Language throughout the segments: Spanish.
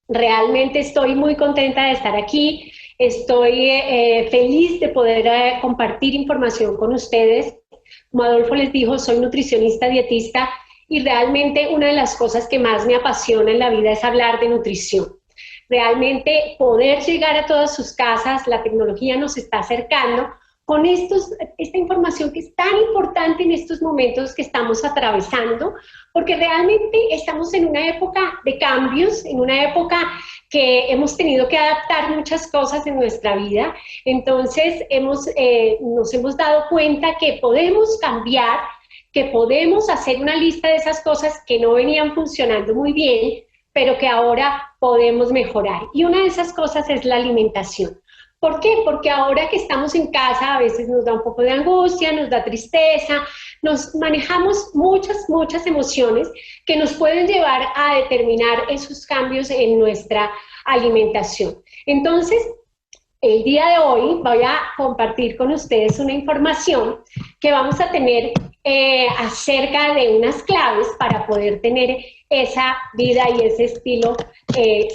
Realmente estoy muy contenta de estar aquí, estoy feliz de poder compartir información con ustedes. Como Adolfo les dijo, soy nutricionista dietista y realmente una de las cosas que más me apasiona en la vida es hablar de nutrición. Realmente poder llegar a todas sus casas, la tecnología nos está acercando con esta información que es tan importante en estos momentos que estamos atravesando, porque realmente estamos en una época de cambios, en una época que hemos tenido que adaptar muchas cosas en nuestra vida. Entonces nos hemos dado cuenta que podemos cambiar, que podemos hacer una lista de esas cosas que no venían funcionando muy bien, pero que ahora podemos mejorar. Y una de esas cosas es la alimentación. ¿Por qué? Porque ahora que estamos en casa a veces nos da un poco de angustia, nos da tristeza, nos manejamos muchas emociones que nos pueden llevar a determinar esos cambios en nuestra alimentación. Entonces, el día de hoy voy a compartir con ustedes una información que vamos a tener acerca de unas claves para poder tener esa vida y ese estilo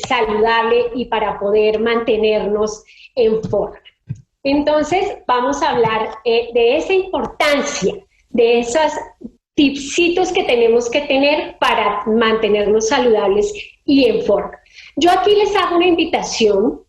saludable y para poder mantenernos en forma. Entonces vamos a hablar de esa importancia, de esos tipsitos que tenemos que tener para mantenernos saludables y en forma. Yo aquí les hago una invitación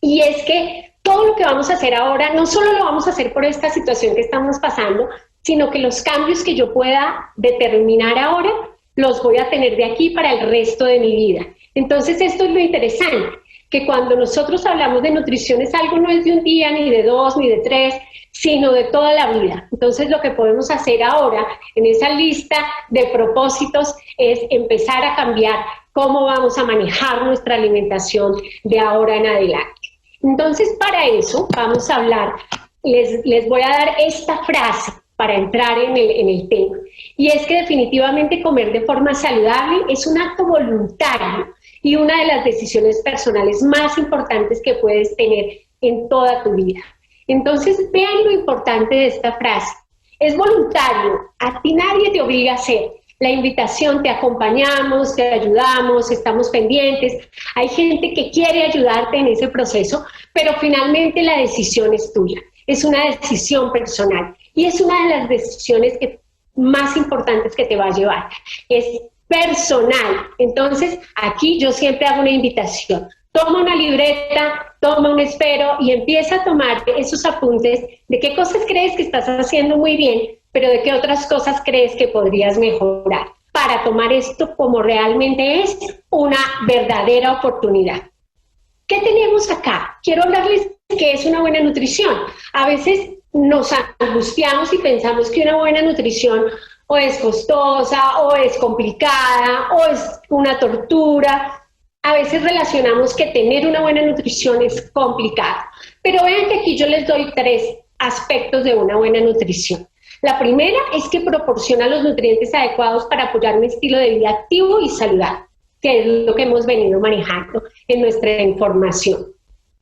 y es que todo lo que vamos a hacer ahora no solo lo vamos a hacer por esta situación que estamos pasando, sino que los cambios que yo pueda determinar ahora los voy a tener de aquí para el resto de mi vida. Entonces esto es lo interesante, que cuando nosotros hablamos de nutrición es algo no es de un día, ni de dos, ni de tres, sino de toda la vida. Entonces lo que podemos hacer ahora en esa lista de propósitos es empezar a cambiar cómo vamos a manejar nuestra alimentación de ahora en adelante. Entonces para eso vamos a hablar, les voy a dar esta frase para entrar en el tema. Y es que definitivamente comer de forma saludable es un acto voluntario y una de las decisiones personales más importantes que puedes tener en toda tu vida. Entonces, vean lo importante de esta frase. Es voluntario, a ti nadie te obliga a hacer. La invitación, te acompañamos, te ayudamos, estamos pendientes. Hay gente que quiere ayudarte en ese proceso, pero finalmente la decisión es tuya. Es una decisión personal y es una de las decisiones más importantes que te va a llevar. Es personal. Entonces, aquí yo siempre hago una invitación. Toma una libreta, toma un esfero y empieza a tomar esos apuntes de qué cosas crees que estás haciendo muy bien, pero de qué otras cosas crees que podrías mejorar, para tomar esto como realmente es una verdadera oportunidad. ¿Qué tenemos acá? Quiero hablarles de qué es una buena nutrición. A veces nos angustiamos y pensamos que una buena nutrición o es costosa, o es complicada, o es una tortura. A veces relacionamos que tener una buena nutrición es complicado. Pero vean que aquí yo les doy 3 aspectos de una buena nutrición. La primera es que proporciona los nutrientes adecuados para apoyar un estilo de vida activo y saludable, que es lo que hemos venido manejando en nuestra información.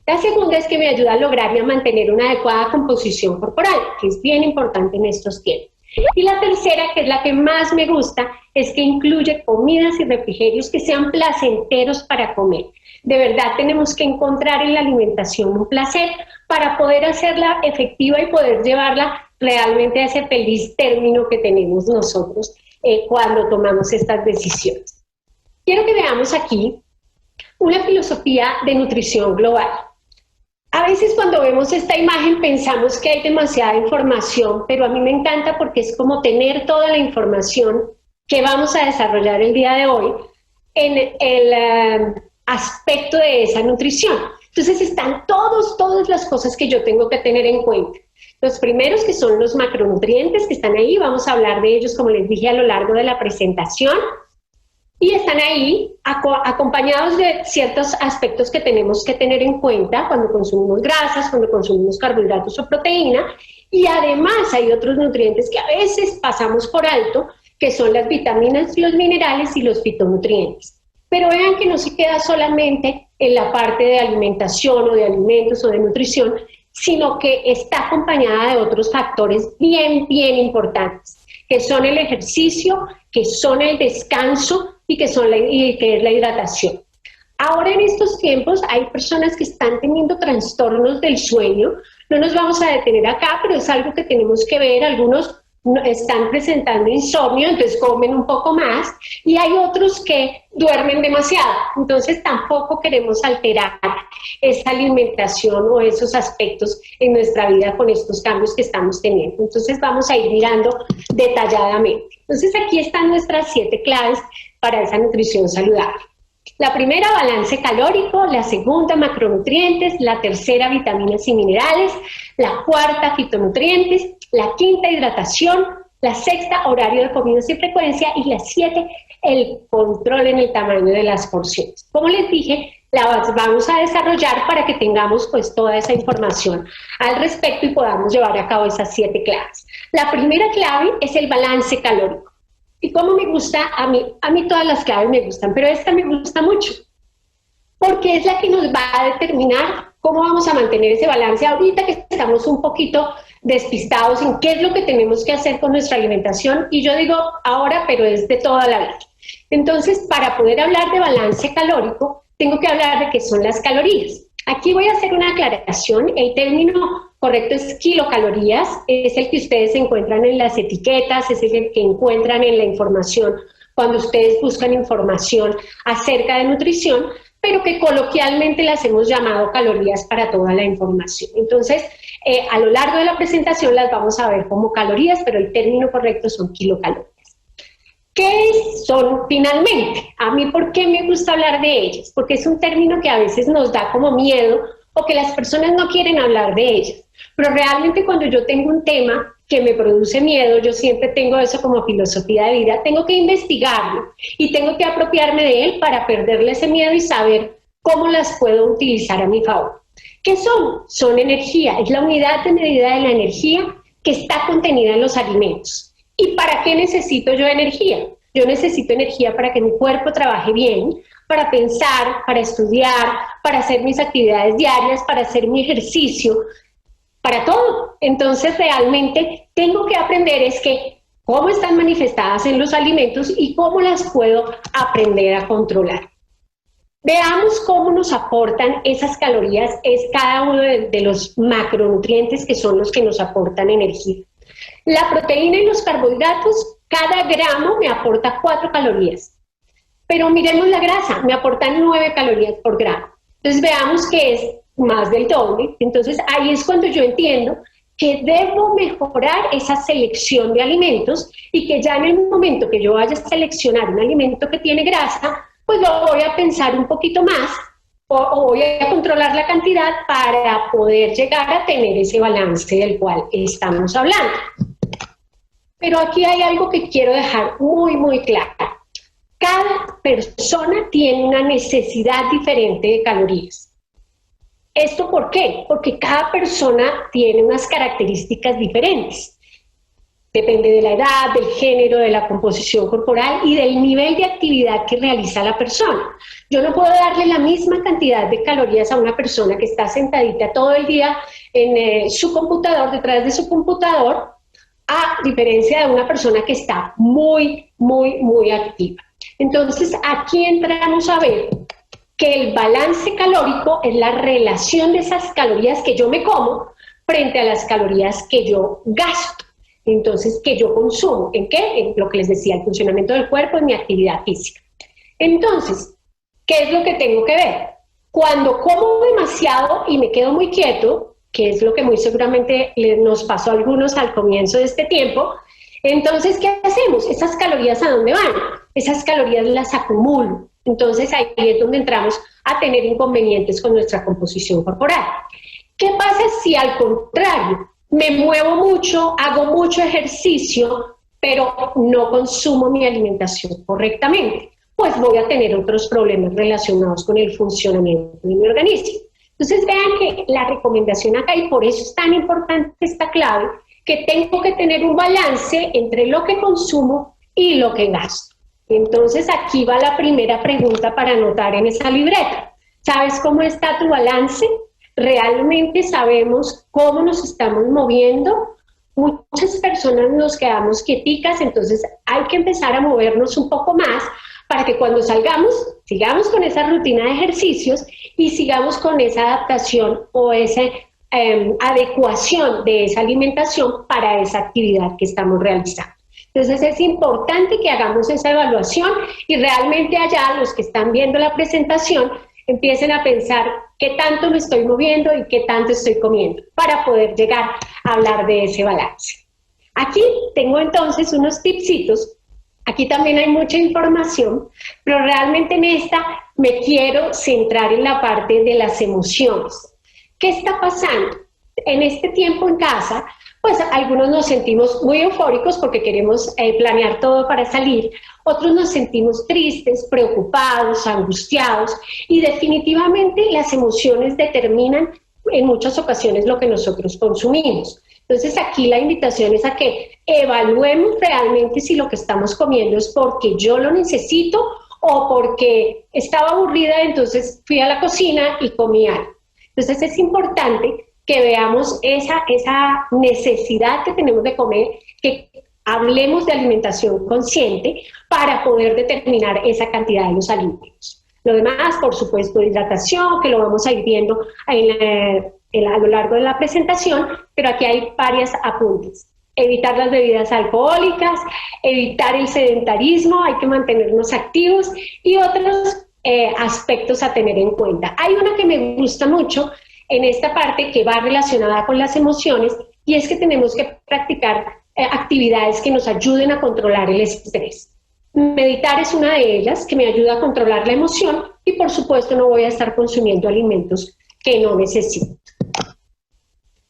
La segunda es que me ayuda a lograr y a mantener una adecuada composición corporal, que es bien importante en estos tiempos. Y la tercera, que es la que más me gusta, es que incluye comidas y refrigerios que sean placenteros para comer. De verdad tenemos que encontrar en la alimentación un placer para poder hacerla efectiva y poder llevarla realmente a ese feliz término que tenemos nosotros cuando tomamos estas decisiones. Quiero que veamos aquí una filosofía de nutrición global. A veces cuando vemos esta imagen pensamos que hay demasiada información, pero a mí me encanta porque es como tener toda la información que vamos a desarrollar el día de hoy en el aspecto de esa nutrición. Entonces están todas las cosas que yo tengo que tener en cuenta. Los primeros, que son los macronutrientes que están ahí, vamos a hablar de ellos como les dije a lo largo de la presentación. Y están ahí acompañados de ciertos aspectos que tenemos que tener en cuenta cuando consumimos grasas, cuando consumimos carbohidratos o proteína. Y además hay otros nutrientes que a veces pasamos por alto, que son las vitaminas, los minerales y los fitonutrientes. Pero vean que no se queda solamente en la parte de alimentación o de alimentos o de nutrición, sino que está acompañada de otros factores bien importantes, que son el ejercicio, que son el descanso y que es la hidratación. Ahora en estos tiempos hay personas que están teniendo trastornos del sueño. No nos vamos a detener acá, pero es algo que tenemos que ver. Algunos están presentando insomnio, entonces comen un poco más, y hay otros que duermen demasiado. Entonces tampoco queremos alterar esa alimentación o esos aspectos en nuestra vida con estos cambios que estamos teniendo. Entonces vamos a ir mirando detalladamente. Entonces aquí están nuestras 7 claves para esa nutrición saludable. La primera, balance calórico; la segunda, macronutrientes; la tercera, vitaminas y minerales; la cuarta, fitonutrientes; la quinta, hidratación; la sexta, horario de comidas y frecuencia; y la 7, el control en el tamaño de las porciones. Como les dije, la vamos a desarrollar para que tengamos pues toda esa información al respecto y podamos llevar a cabo esas 7 claves. La primera clave es el balance calórico. Y como me gusta, a mí todas las claves me gustan, pero esta me gusta mucho, porque es la que nos va a determinar cómo vamos a mantener ese balance ahorita que estamos un poquito despistados en qué es lo que tenemos que hacer con nuestra alimentación. Y yo digo ahora, pero es de toda la vida. Entonces, para poder hablar de balance calórico, tengo que hablar de qué son las calorías. Aquí voy a hacer una aclaración. El término correcto es kilocalorías, es el que ustedes encuentran en las etiquetas, es el que encuentran en la información cuando ustedes buscan información acerca de nutrición, pero que coloquialmente las hemos llamado calorías para toda la información. Entonces, a lo largo de la presentación las vamos a ver como calorías, pero el término correcto son kilocalorías. ¿Qué son finalmente? A mí, ¿por qué me gusta hablar de ellas? Porque es un término que a veces nos da como miedo o que las personas no quieren hablar de ellas. Pero realmente cuando yo tengo un tema que me produce miedo, yo siempre tengo eso como filosofía de vida, tengo que investigarlo y tengo que apropiarme de él para perderle ese miedo y saber cómo las puedo utilizar a mi favor. ¿Qué son? Son energía, es la unidad de medida de la energía que está contenida en los alimentos. ¿Y para qué necesito yo energía? Yo necesito energía para que mi cuerpo trabaje bien, para pensar, para estudiar, para hacer mis actividades diarias, para hacer mi ejercicio, para todo. Entonces realmente tengo que aprender es que cómo están manifestadas en los alimentos y cómo las puedo aprender a controlar. Veamos cómo nos aportan esas calorías, es cada uno de los macronutrientes que son los que nos aportan energía. La proteína y los carbohidratos, cada gramo me aporta 4 calorías. Pero miremos la grasa, me aportan 9 calorías por gramo. Entonces veamos que es más del doble. Entonces ahí es cuando yo entiendo que debo mejorar esa selección de alimentos y que ya en el momento que yo vaya a seleccionar un alimento que tiene grasa, pues lo voy a pensar un poquito más o voy a controlar la cantidad para poder llegar a tener ese balance del cual estamos hablando. Pero aquí hay algo que quiero dejar muy, muy claro. Cada persona tiene una necesidad diferente de calorías. ¿Esto por qué? Porque cada persona tiene unas características diferentes. Depende de la edad, del género, de la composición corporal y del nivel de actividad que realiza la persona. Yo no puedo darle la misma cantidad de calorías a una persona que está sentadita todo el día en su computador, detrás de su computador, a diferencia de una persona que está muy, muy, muy activa. Entonces, aquí entramos a ver que el balance calórico es la relación de esas calorías que yo me como frente a las calorías que yo gasto. Entonces, que yo consumo. ¿En qué? En lo que les decía, el funcionamiento del cuerpo, en mi actividad física. Entonces, ¿qué es lo que tengo que ver? Cuando como demasiado y me quedo muy quieto, que es lo que muy seguramente nos pasó a algunos al comienzo de este tiempo, entonces, ¿qué hacemos? ¿Esas calorías a dónde van? Esas calorías las acumulo. Entonces, ahí es donde entramos a tener inconvenientes con nuestra composición corporal. ¿Qué pasa si al contrario, me muevo mucho, hago mucho ejercicio, pero no consumo mi alimentación correctamente? Pues voy a tener otros problemas relacionados con el funcionamiento de mi organismo. Entonces vean que la recomendación acá, y por eso es tan importante esta clave, que tengo que tener un balance entre lo que consumo y lo que gasto. Entonces aquí va la primera pregunta para anotar en esa libreta. ¿Sabes cómo está tu balance? ¿Realmente sabemos cómo nos estamos moviendo? muchas personas nos quedamos quieticas, entonces hay que empezar a movernos un poco más para que cuando salgamos, sigamos con esa rutina de ejercicios y sigamos con esa adaptación o esa adecuación de esa alimentación para esa actividad que estamos realizando. Entonces es importante que hagamos esa evaluación y realmente allá los que están viendo la presentación empiecen a pensar qué tanto me estoy moviendo y qué tanto estoy comiendo para poder llegar a hablar de ese balance. Aquí tengo entonces unos tipsitos. Aquí también hay mucha información, pero realmente en esta me quiero centrar en la parte de las emociones. ¿Qué está pasando? En este tiempo en casa, pues algunos nos sentimos muy eufóricos porque queremos planear todo para salir, otros nos sentimos tristes, preocupados, angustiados, y definitivamente las emociones determinan en muchas ocasiones lo que nosotros consumimos. Entonces aquí la invitación es a que evaluemos realmente si lo que estamos comiendo es porque yo lo necesito o porque estaba aburrida, entonces fui a la cocina y comí algo. Entonces es importante que veamos esa necesidad que tenemos de comer, que hablemos de alimentación consciente para poder determinar esa cantidad de los alimentos. Lo demás, por supuesto, hidratación, que lo vamos a ir viendo a lo largo de la presentación, pero aquí hay varios apuntes. Evitar las bebidas alcohólicas, evitar el sedentarismo, hay que mantenernos activos y otros aspectos a tener en cuenta. Hay una que me gusta mucho en esta parte que va relacionada con las emociones y es que tenemos que practicar actividades que nos ayuden a controlar el estrés. Meditar es una de ellas que me ayuda a controlar la emoción y por supuesto no voy a estar consumiendo alimentos que no necesito.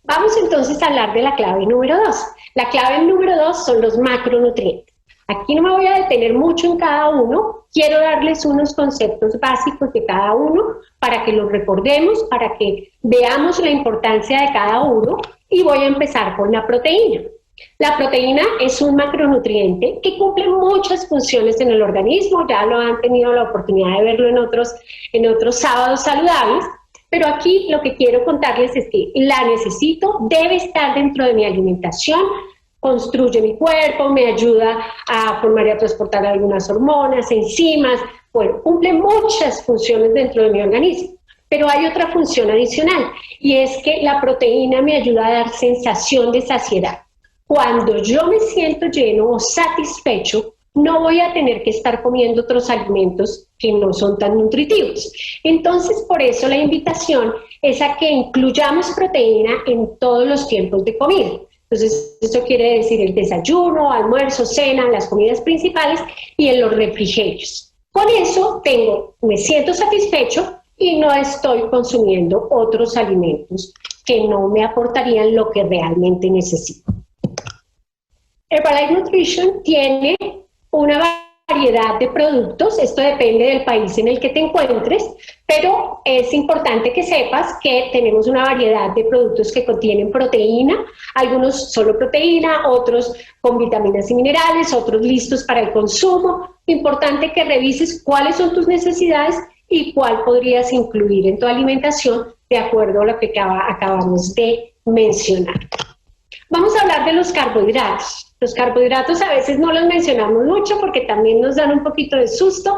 Vamos entonces a hablar de la clave número 2. La clave número 2 son los macronutrientes. Aquí no me voy a detener mucho en cada uno, quiero darles unos conceptos básicos de cada uno para que los recordemos, para que veamos la importancia de cada uno y voy a empezar con la proteína. La proteína es un macronutriente que cumple muchas funciones en el organismo, ya lo han tenido la oportunidad de verlo en otros sábados saludables, pero aquí lo que quiero contarles es que la necesito, debe estar dentro de mi alimentación, construye mi cuerpo, me ayuda a formar y a transportar algunas hormonas, enzimas, bueno, cumple muchas funciones dentro de mi organismo. Pero hay otra función adicional y es que la proteína me ayuda a dar sensación de saciedad. Cuando yo me siento lleno o satisfecho, no voy a tener que estar comiendo otros alimentos que no son tan nutritivos. Entonces, por eso la invitación es a que incluyamos proteína en todos los tiempos de comida. Entonces, eso quiere decir el desayuno, almuerzo, cena, las comidas principales y en los refrigerios. Con eso me siento satisfecho y no estoy consumiendo otros alimentos que no me aportarían lo que realmente necesito. Herbalife Nutrition tiene una variedad de productos, esto depende del país en el que te encuentres, pero es importante que sepas que tenemos una variedad de productos que contienen proteína, algunos solo proteína, otros con vitaminas y minerales, otros listos para el consumo. Importante que revises cuáles son tus necesidades y cuál podrías incluir en tu alimentación de acuerdo a lo que acabamos de mencionar. Vamos a hablar de los carbohidratos. Los carbohidratos a veces no los mencionamos mucho porque también nos dan un poquito de susto,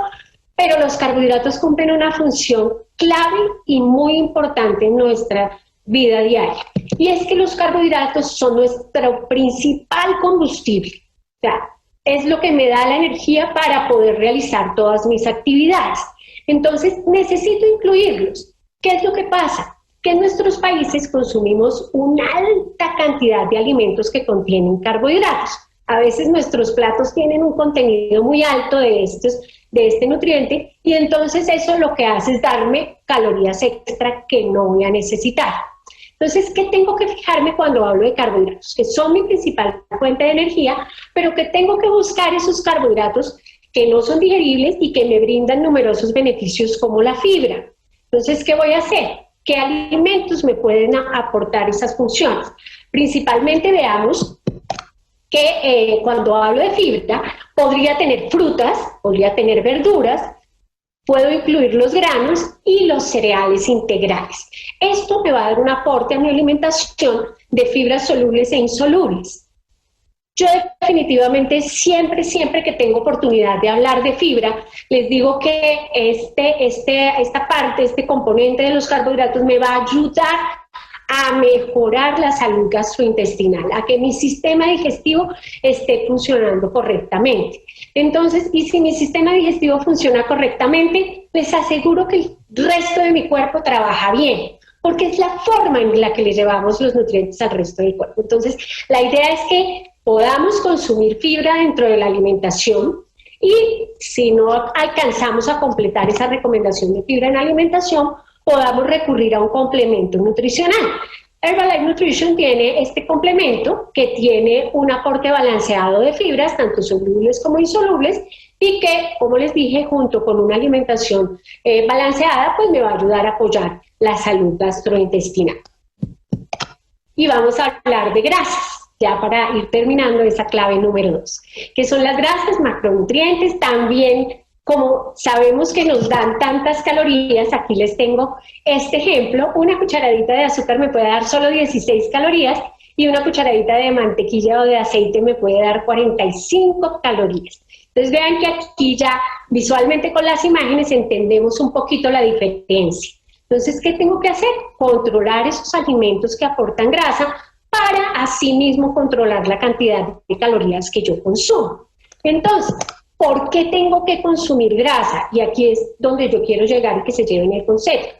pero los carbohidratos cumplen una función clave y muy importante en nuestra vida diaria. Y es que los carbohidratos son nuestro principal combustible. O sea, es lo que me da la energía para poder realizar todas mis actividades. Entonces, necesito incluirlos. ¿Qué es lo que pasa? Que en nuestros países consumimos una alta cantidad de alimentos que contienen carbohidratos. A veces nuestros platos tienen un contenido muy alto de este nutriente y entonces eso lo que hace es darme calorías extra que no voy a necesitar. Entonces, ¿qué tengo que fijarme cuando hablo de carbohidratos? Que son mi principal fuente de energía, pero que tengo que buscar esos carbohidratos que no son digeribles y que me brindan numerosos beneficios como la fibra. Entonces, ¿qué voy a hacer? ¿Qué alimentos me pueden aportar esas funciones? Principalmente veamos que cuando hablo de fibra, podría tener frutas, podría tener verduras, Puedo incluir los granos y los cereales integrales. Esto me va a dar un aporte a mi alimentación de fibras solubles e insolubles. Yo definitivamente siempre que tengo oportunidad de hablar de fibra, les digo que esta parte, este componente de los carbohidratos me va a ayudar a mejorar la salud gastrointestinal, a que mi sistema digestivo esté funcionando correctamente. Entonces, y si mi sistema digestivo funciona correctamente, les aseguro que el resto de mi cuerpo trabaja bien, porque es la forma en la que le llevamos los nutrientes al resto del cuerpo. Entonces, la idea es que podamos consumir fibra dentro de la alimentación y si no alcanzamos a completar esa recomendación de fibra en la alimentación, podamos recurrir a un complemento nutricional. Herbalife Nutrition tiene este complemento que tiene un aporte balanceado de fibras, tanto solubles como insolubles, y que, como les dije, junto con una alimentación balanceada, pues me va a ayudar a apoyar la salud gastrointestinal. Y vamos a hablar de grasas, ya para ir terminando esa clave número 2, que son las grasas macronutrientes. También, como sabemos que nos dan tantas calorías, aquí les tengo este ejemplo: una cucharadita de azúcar me puede dar solo 16 calorías y una cucharadita de mantequilla o de aceite me puede dar 45 calorías. Entonces vean que aquí ya visualmente con las imágenes entendemos un poquito la diferencia. Entonces, ¿qué tengo que hacer? Controlar esos alimentos que aportan grasa para asimismo controlar la cantidad de calorías que yo consumo. Entonces, ¿por qué tengo que consumir grasa? Y aquí es donde yo quiero llegar y que se lleven el concepto.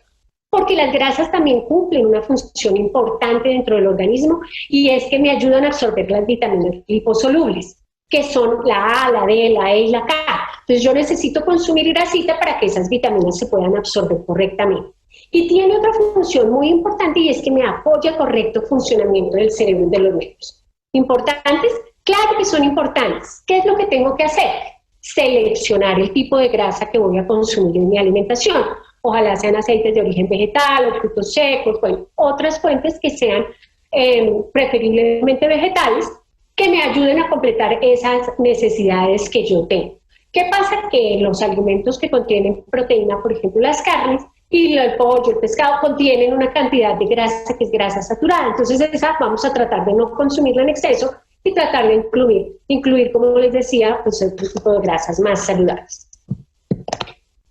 Porque las grasas también cumplen una función importante dentro del organismo, y es que me ayudan a absorber las vitaminas liposolubles, que son la A, la D, la E y la K. Entonces yo necesito consumir grasita para que esas vitaminas se puedan absorber correctamente. Y tiene otra función muy importante, y es que me apoya el correcto funcionamiento del cerebro y de los nervios. ¿Importantes? Claro que son importantes. ¿Qué es lo que tengo que hacer? Seleccionar el tipo de grasa que voy a consumir en mi alimentación. Ojalá sean aceites de origen vegetal o frutos secos, bueno, otras fuentes que sean preferiblemente vegetales, que me ayuden a completar esas necesidades que yo tengo. ¿Qué pasa? Que los alimentos que contienen proteína, por ejemplo las carnes, y el pollo, el pescado, contienen una cantidad de grasa que es grasa saturada. Entonces esa vamos a tratar de no consumirla en exceso y tratar de incluir, como les decía, pues otro tipo de grasas más saludables.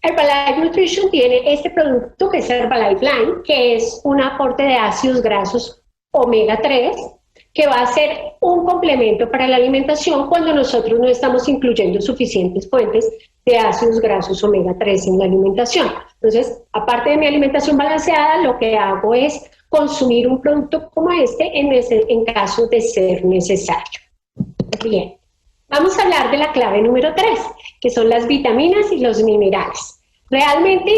Herbalife Nutrition tiene este producto que es Herbalife Line, que es un aporte de ácidos grasos omega 3, que va a ser un complemento para la alimentación cuando nosotros no estamos incluyendo suficientes fuentes de ácidos grasos omega 3 en la alimentación. Entonces, aparte de mi alimentación balanceada, lo que hago es consumir un producto como este en caso de ser necesario. Bien, vamos a hablar de la clave número 3, que son las vitaminas y los minerales. Realmente,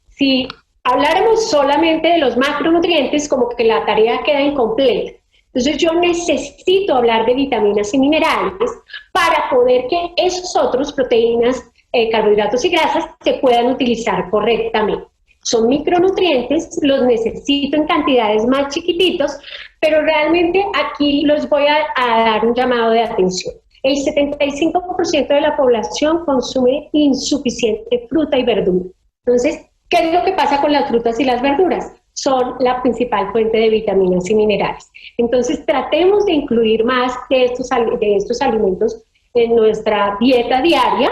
si habláramos solamente de los macronutrientes, como que la tarea queda incompleta. Entonces yo necesito hablar de vitaminas y minerales para poder que esos otros, proteínas, carbohidratos y grasas, se puedan utilizar correctamente. Son micronutrientes, los necesito en cantidades más chiquititos, pero realmente aquí los voy a dar un llamado de atención. El 75% de la población consume insuficiente fruta y verdura. Entonces, ¿qué es lo que pasa con las frutas y las verduras? Son la principal fuente de vitaminas y minerales. Entonces, tratemos de incluir más de estos alimentos en nuestra dieta diaria.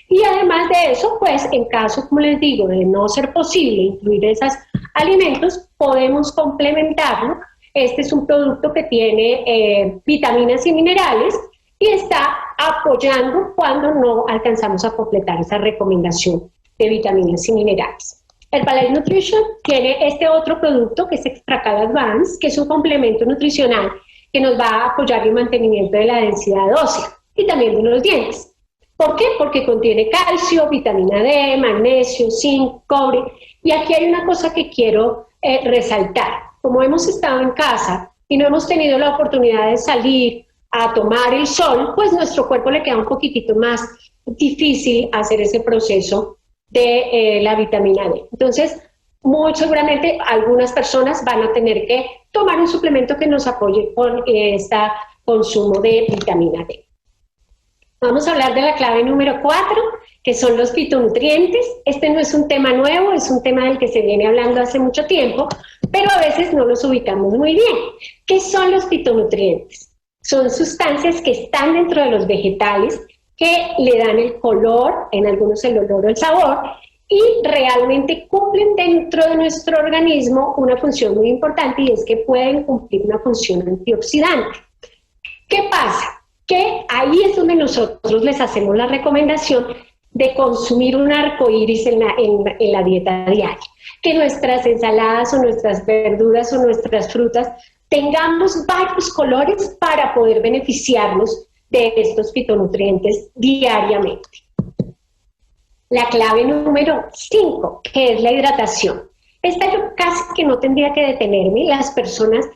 Y además de eso, pues en caso, como les digo, de no ser posible incluir esos alimentos, podemos complementarlo. Este es un producto que tiene vitaminas y minerales y está apoyando cuando no alcanzamos a completar esa recomendación de vitaminas y minerales. Herbalife Nutrition tiene este otro producto que es Extracal Advance, que es un complemento nutricional que nos va a apoyar el mantenimiento de la densidad ósea y también de los dientes. ¿Por qué? Porque contiene calcio, vitamina D, magnesio, zinc, cobre. Y aquí hay una cosa que quiero resaltar. Como hemos estado en casa y no hemos tenido la oportunidad de salir a tomar el sol, pues nuestro cuerpo le queda un poquitito más difícil hacer ese proceso de la vitamina D. Entonces, muy seguramente algunas personas van a tener que tomar un suplemento que nos apoye con este consumo de vitamina D. Vamos a hablar de la clave número 4, que son los fitonutrientes. Este no es un tema nuevo, es un tema del que se viene hablando hace mucho tiempo, pero a veces no los ubicamos muy bien. ¿Qué son los fitonutrientes? Son sustancias que están dentro de los vegetales, que le dan el color, en algunos el olor o el sabor, y realmente cumplen dentro de nuestro organismo una función muy importante, y es que pueden cumplir una función antioxidante. ¿Qué pasa? Que ahí es donde nosotros les hacemos la recomendación de consumir un arcoíris en la dieta diaria, que nuestras ensaladas o nuestras verduras o nuestras frutas tengamos varios colores para poder beneficiarnos de estos fitonutrientes diariamente. La clave número 5, que es la hidratación. Esta yo casi que no tendría que detenerme, las personas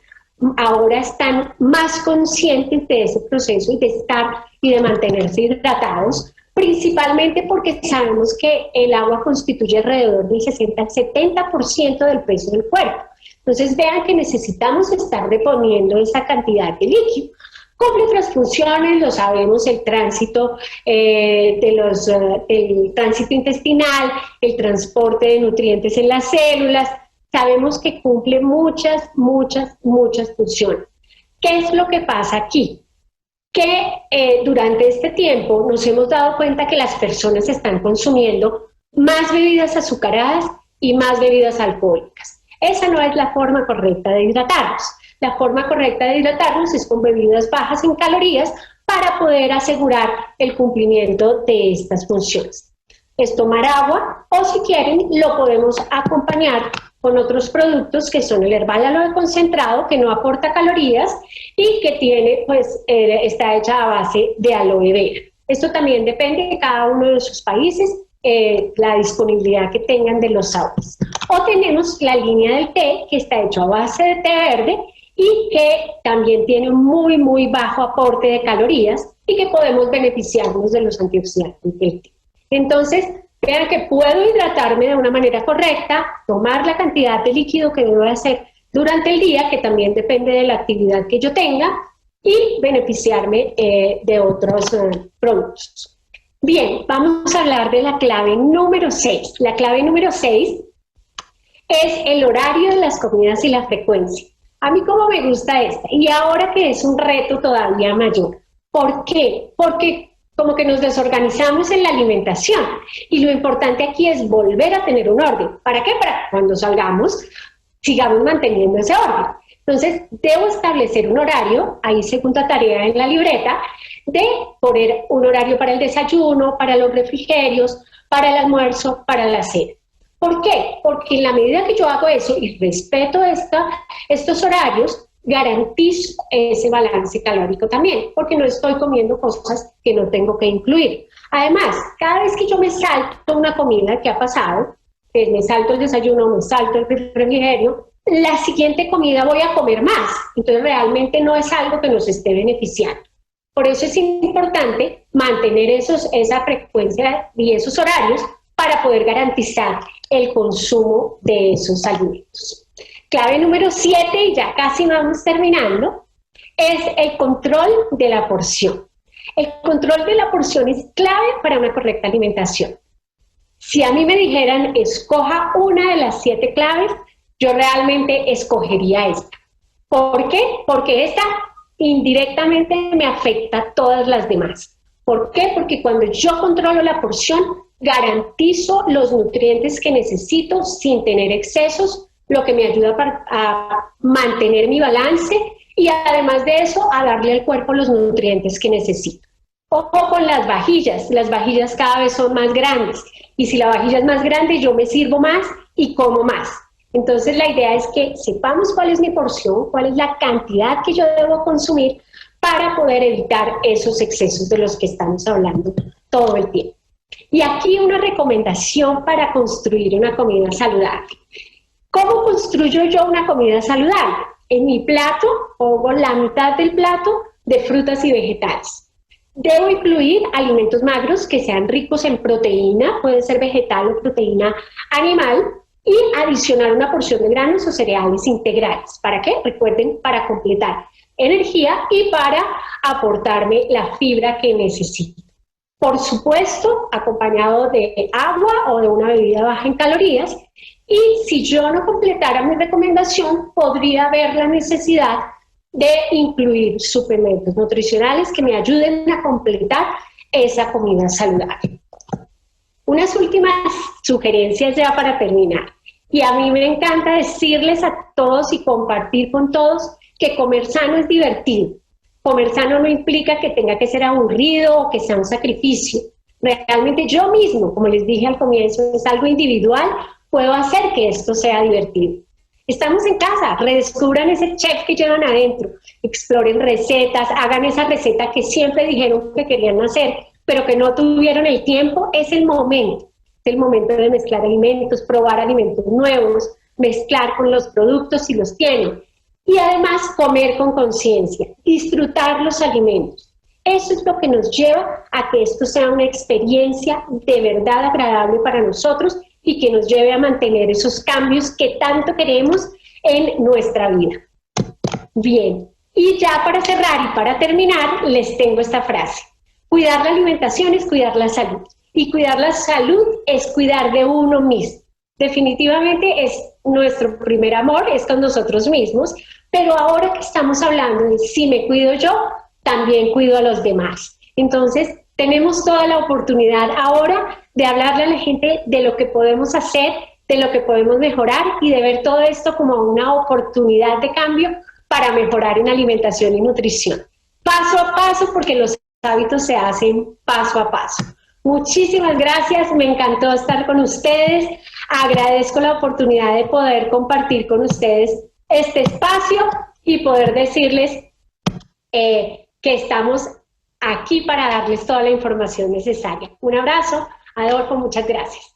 ahora están más conscientes de ese proceso y de estar y de mantenerse hidratados, principalmente porque sabemos que el agua constituye alrededor del 60 al 70% del peso del cuerpo. Entonces vean que necesitamos estar reponiendo esa cantidad de líquido. Cumple otras funciones, lo sabemos, el tránsito, el tránsito intestinal, el transporte de nutrientes en las células. Sabemos que cumple muchas funciones. ¿Qué es lo que pasa aquí? Que durante este tiempo nos hemos dado cuenta que las personas están consumiendo más bebidas azucaradas y más bebidas alcohólicas. Esa no es la forma correcta de hidratarnos. La forma correcta de hidratarnos es con bebidas bajas en calorías para poder asegurar el cumplimiento de estas funciones. Es tomar agua, o si quieren lo podemos acompañar con otros productos que son el herbal aloe concentrado, que no aporta calorías y que tiene, está hecha a base de aloe vera. Esto también depende de cada uno de sus países, la disponibilidad que tengan de los sabores. O tenemos la línea del té, que está hecho a base de té verde y que también tiene un muy bajo aporte de calorías y que podemos beneficiarnos de los antioxidantes del té. Entonces, vean que puedo hidratarme de una manera correcta, tomar la cantidad de líquido que debo hacer durante el día, que también depende de la actividad que yo tenga, y beneficiarme de otros productos. Bien, vamos a hablar de la clave número 6. La clave número 6 es el horario de las comidas y la frecuencia. A mí como me gusta esta, y ahora que es un reto todavía mayor. ¿Por qué? Porque como que nos desorganizamos en la alimentación, y lo importante aquí es volver a tener un orden. ¿Para qué? Para que cuando salgamos sigamos manteniendo ese orden. Entonces debo establecer un horario, ahí segunda tarea en la libreta, de poner un horario para el desayuno, para los refrigerios, para el almuerzo, para la cena. ¿Por qué? Porque en la medida que yo hago eso y respeto estos horarios, garantizo ese balance calórico también, porque no estoy comiendo cosas que no tengo que incluir. Además, cada vez que yo me salto una comida que ha pasado, me salto el desayuno, me salto el refrigerio, la siguiente comida voy a comer más. Entonces realmente no es algo que nos esté beneficiando. Por eso es importante mantener esa frecuencia y esos horarios para poder garantizar el consumo de esos alimentos. Clave número 7, y ya casi vamos terminando, es el control de la porción. El control de la porción es clave para una correcta alimentación. Si a mí me dijeran, escoja una de las 7 claves, yo realmente escogería esta. ¿Por qué? Porque esta indirectamente me afecta a todas las demás. ¿Por qué? Porque cuando yo controlo la porción, garantizo los nutrientes que necesito sin tener excesos, lo que me ayuda a mantener mi balance y además de eso a darle al cuerpo los nutrientes que necesito. Ojo con las vajillas cada vez son más grandes y si la vajilla es más grande yo me sirvo más y como más. Entonces la idea es que sepamos cuál es mi porción, cuál es la cantidad que yo debo consumir para poder evitar esos excesos de los que estamos hablando todo el tiempo. Y aquí una recomendación para construir una comida saludable. ¿Cómo construyo yo una comida saludable? En mi plato pongo la mitad del plato de frutas y vegetales. Debo incluir alimentos magros que sean ricos en proteína, puede ser vegetal o proteína animal, y adicionar una porción de granos o cereales integrales. ¿Para qué? Recuerden, para completar energía y para aportarme la fibra que necesito. por supuesto acompañado de agua o de una bebida baja en calorías, y si yo no completara mi recomendación, podría haber la necesidad de incluir suplementos nutricionales que me ayuden a completar esa comida saludable. Unas últimas sugerencias ya para terminar. Y a mí me encanta decirles a todos y compartir con todos que comer sano es divertido. Comer sano no implica que tenga que ser aburrido o que sea un sacrificio. Realmente yo mismo, como les dije al comienzo, es algo individual, puedo hacer que esto sea divertido. Estamos en casa, redescubran ese chef que llevan adentro, exploren recetas, hagan esa receta que siempre dijeron que querían hacer, pero que no tuvieron el tiempo. Es el momento de mezclar alimentos, probar alimentos nuevos, mezclar con los productos si los tienen. Y además comer con conciencia, disfrutar los alimentos. Eso es lo que nos lleva a que esto sea una experiencia de verdad agradable para nosotros y que nos lleve a mantener esos cambios que tanto queremos en nuestra vida. Bien, y ya para cerrar y para terminar, les tengo esta frase. Cuidar la alimentación es cuidar la salud. Y cuidar la salud es cuidar de uno mismo. Definitivamente es nuestro primer amor, es con nosotros mismos, pero ahora que estamos hablando de si me cuido yo, también cuido a los demás. Entonces, tenemos toda la oportunidad ahora de hablarle a la gente de lo que podemos hacer, de lo que podemos mejorar y de ver todo esto como una oportunidad de cambio para mejorar en alimentación y nutrición. Paso a paso, porque los hábitos se hacen paso a paso. Muchísimas gracias, me encantó estar con ustedes, agradezco la oportunidad de poder compartir con ustedes este espacio y poder decirles que estamos aquí para darles toda la información necesaria. Un abrazo, Adolfo, muchas gracias.